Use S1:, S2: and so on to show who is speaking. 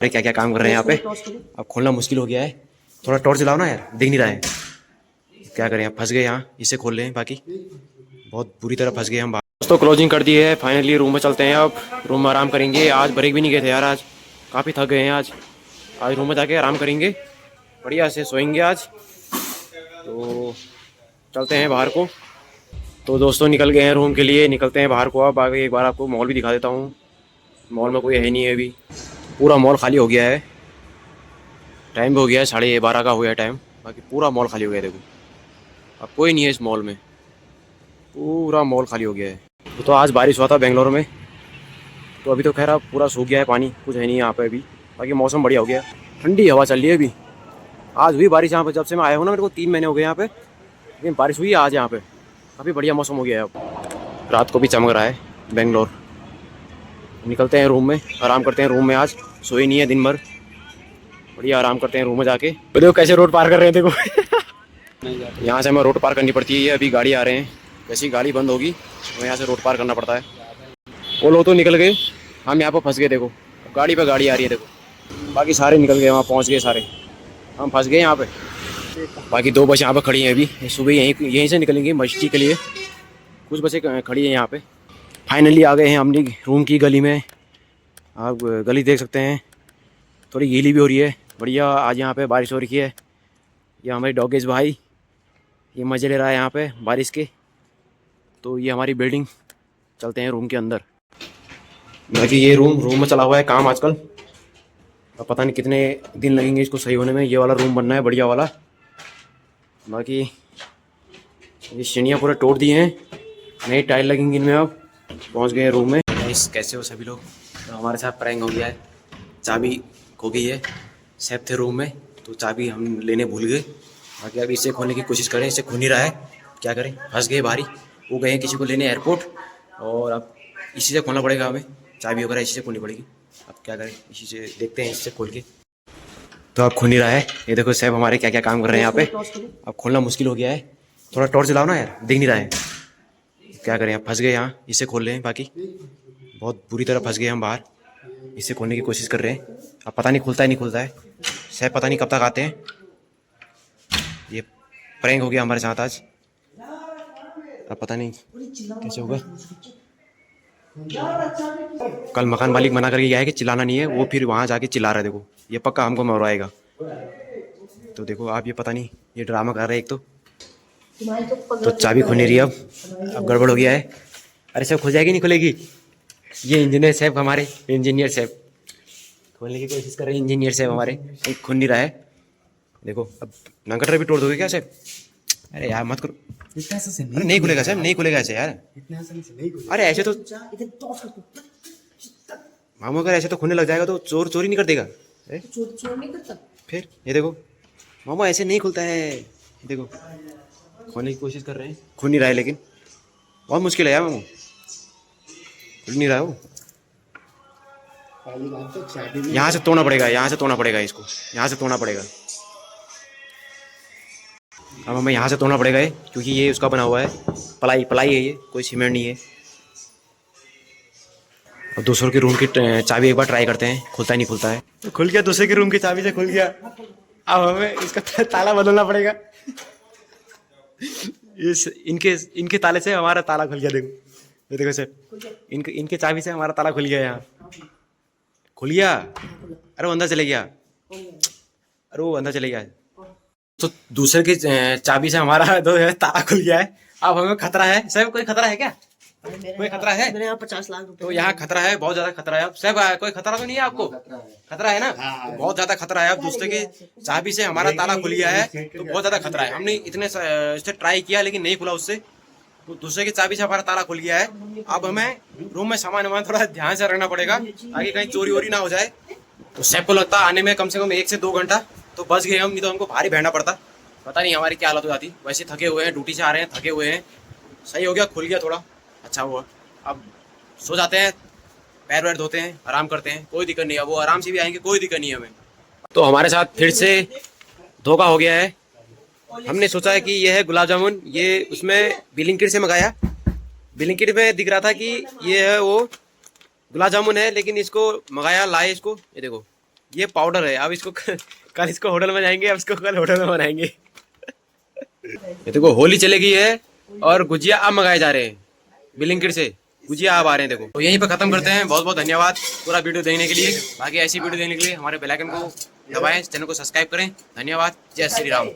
S1: अरे क्या क्या काम कर रहे हैं यहाँ पे। अब खोलना मुश्किल हो गया है। थोड़ा टॉर्च जलाओ ना यार, दिख नहीं रहा है। क्या करें, अब फंस गए यहाँ, इसे खोल लें। बाकी बहुत बुरी तरह फंस गए हम। दोस्तों क्लोजिंग कर दी है फाइनली। रूम में चलते हैं अब। रूम में आराम करेंगे। आज ब्रेक भी नहीं गए थे यार, आज काफ़ी थक गए हैं। आज रूम में जाके आराम करेंगे, बढ़िया से सोएंगे आज। तो चलते हैं बाहर को। तो दोस्तों निकल गए हैं रूम के लिए, निकलते हैं बाहर को। अब आगे एक बार आपको मॉल भी दिखा देता हूँ। मॉल में कोई है नहीं है अभी, पूरा मॉल खाली हो गया है। टाइम भी हो गया है, 12:30 का हो गया टाइम। बाकी पूरा मॉल खाली हो गया है, देखो अब कोई नहीं है इस मॉल में, पूरा मॉल खाली हो गया है। तो आज बारिश हुआ था बेंगलोर में, तो अभी तो खैर अब पूरा सूख गया है, पानी कुछ है नहीं यहाँ पे अभी। बाकी मौसम बढ़िया हो गया, ठंडी हवा चल रही है अभी। आज हुई बारिश यहाँ पे, जब से मैं आया हूँ ना, मेरे को 3 महीने हो गए यहाँ पे, लेकिन बारिश हुई है आज यहाँ पे। काफ़ी बढ़िया मौसम हो गया है अब। रात को भी चमक रहा है बेंगलोर। निकलते हैं रूम में, आराम करते हैं रूम में। आज सोए नहीं है दिन भर, बढ़िया आराम करते हैं रूम में जाके। तो देखो कैसे रोड पार कर रहे हैं, देखो यहाँ से हमें रोड पार करनी पड़ती है। ये अभी गाड़ी आ रहे हैं, जैसी गाड़ी बंद होगी तो यहाँ से रोड पार करना पड़ता है। वो लोग तो निकल गए, हम यहाँ पर फंस गए। देखो गाड़ी पे गाड़ी आ रही है, देखो बाकी सारे निकल गए, वहाँ पहुँच गए सारे, हम फंस गए यहाँ पे। बाकी 2 बस यहाँ पे खड़ी हैं अभी, सुबह यहीं से निकलेंगे मस्ती के लिए। कुछ बसें खड़ी हैं यहाँ पे। फाइनली आ गए हैं हमने रूम की गली में। आप गली देख सकते हैं, थोड़ी गीली भी हो रही है, बढ़िया। आज यहाँ पे बारिश हो रही है। ये हमारे डॉगेज भाई, ये मज़े ले रहा है यहाँ पे बारिश के। तो ये हमारी बिल्डिंग, चलते हैं रूम के अंदर। बाकी ये रूम में चला हुआ है काम आजकल, अब पता नहीं कितने दिन लगेंगे इसको सही होने में। ये वाला रूम बनना है बढ़िया वाला। बाकी ये सीढ़ियाँ पूरे तोड़ दी हैं, नई टाइल लगेंगी इनमें। अब पहुँच गए हैं रूम में। कैसे हो सभी लोग। तो हमारे साथ प्रैंक हो गया है, चाबी खो गई है। सेफ थे रूम में तो चाबी हम लेने भूल गए। बाकी अब इसे खोलने की कोशिश करें, इसे खुल नहीं रहा है, क्या करें, फंस गए भारी। वो गए हैं किसी को लेने एयरपोर्ट, और अब इसी से खोलना पड़ेगा हमें। चाबी वगैरह इसी से खोलनी पड़ेगी। अब क्या करें, इसी से देखते हैं, इससे खोल के। तो अब खुल नहीं रहा है। ये देखो सेफ हमारे क्या क्या काम कर रहे हैं यहाँ पे। अब खोलना मुश्किल हो गया है। थोड़ा टॉर्च जलाओ ना यार, दिख नहीं रहा है। क्या करें, अब फंस गए यहाँ, इसे खोल रहे हैं। बाकी बहुत बुरी तरह फंस गए हम बाहर, इसे खोलने की कोशिश कर रहे हैं। अब पता नहीं खुलता है नहीं खुलता है। सैफ पता नहीं कब तक आते हैं। ये प्रैंक हो गया हमारे साथ आज, अब पता नहीं कैसे होगा। कल मकान मालिक मना करके गया है कि चिल्लाना नहीं है, वो फिर वहाँ जाके चिल्ला रहा है। देखो ये पक्का हमको मरवाएगा। तो देखो आप, ये पता नहीं ये ड्रामा कर रहे हैं एक तो चाबी खुल नहीं रही। अब गड़बड़ हो गया है। अरे सब खुल जाएगी, नहीं खुलेगी। ये इंजीनियर साहब हमारे, इंजीनियर साहब खोलने की कोशिश कर रहे हैं। इंजीनियर साहब हमारे, खुल नहीं रहा है। देखो अब नंगटर भी तोड़ दोगे क्या साहब। अरे यार मत करो, अरे नहीं खुलेगा साहब, नहीं खुलेगा ऐसे यार। अरे ऐसे तो मामू, अगर ऐसे तो खुलने लग जाएगा तो चोर चोरी नहीं कर देगा। चोर नहीं करता फिर। ये देखो मामा, ऐसे नहीं खुलता है। ये देखो खोलने की कोशिश कर रहे हैं, खुल नहीं रहा है, लेकिन बहुत मुश्किल है यार मामू, खुल नहीं रहा है वो। यहाँ से तोड़ना पड़ेगा, यहाँ से तोड़ना पड़ेगा इसको, यहाँ से तोड़ना पड़ेगा। अब हमें यहाँ से तोड़ना पड़ेगा ये, क्योंकि ये उसका बना हुआ है, प्लाई प्लाई है ये, कोई सीमेंट नहीं है। और दूसरों के रूम की चाबी एक बार ट्राई करते हैं, खुलता ही नहीं खुलता है। तो खुल गया, दूसरे के रूम की चाबी से खुल गया। अब हमें इसका ताला बदलना पड़ेगा। इस इनके ताले से हमारा ताला खुल गया। देखो ये देखो सर, इनके चाबी से हमारा ताला खुल गया। यहाँ खुल गया। अरे वो अंदर चले गया, अरे वो अंदर चले गया। तो दूसरे की चाबी से हमारा तो ताला खुल गया है। अब हमें खतरा है। सर कोई खतरा है क्या, कोई खतरा है? मेरे यहाँ 50 लाख रुपए। तो यहाँ खतरा है, बहुत ज्यादा खतरा है। अब सब कोई खतरा तो नहीं है आपको? खतरा है ना? तो बहुत ज्यादा खतरा है। अब दूसरे की चाबी से हमारा ताला खुल गया है, तो बहुत ज्यादा खतरा है। हमने इतने इससे ट्राई किया लेकिन नहीं खुला उससे, तो दूसरे की चाबी से हमारा ताला खुल गया है। अब हमें रूम में सामान थोड़ा ध्यान से रखना पड़ेगा, ताकि कहीं चोरी वोरी ना हो जाए। तो सैफ को लगता आने में कम से कम 1 से 2 घंटा, तो बच गए हम, नहीं तो हमको भारी बैठना पड़ता। पता नहीं हमारी क्या हालत हो जाती। वैसे थके हुए हैं, ड्यूटी से आ रहे हैं, थके हुए हैं। सही हो गया, खुल गया, थोड़ा अच्छा हुआ। अब सो जाते हैं, पैर वैर धोते हैं, आराम करते हैं, कोई दिक्कत नहीं है। वो आराम से भी आएंगे, कोई दिक्कत नहीं है हमें। तो हमारे साथ फिर से धोखा हो गया है। हमने सोचा है कि ये है गुलाब जामुन, ये उसमें बिलिंकिट से मंगाया। बिलिंकिट में दिख रहा था कि ये है वो गुलाब जामुन है, लेकिन इसको मंगाया, लाए इसको, ये देखो ये पाउडर है। अब इसको कल इसको होटल में जाएंगे, अब इसको कल होटल में बनाएंगे। ये देखो होली चले गई है और गुजिया अब मंगाए जा रहे हैं ब्लिंकिट से। गुजिया अब आ रहे हैं देखो। तो यहीं पर खत्म करते हैं। बहुत बहुत धन्यवाद पूरा वीडियो देखने के लिए। बाकी ऐसी वीडियो देखने के लिए हमारे बेल आइकन को दबाएं, चैनल को सब्सक्राइब करें। धन्यवाद। जय श्री राम।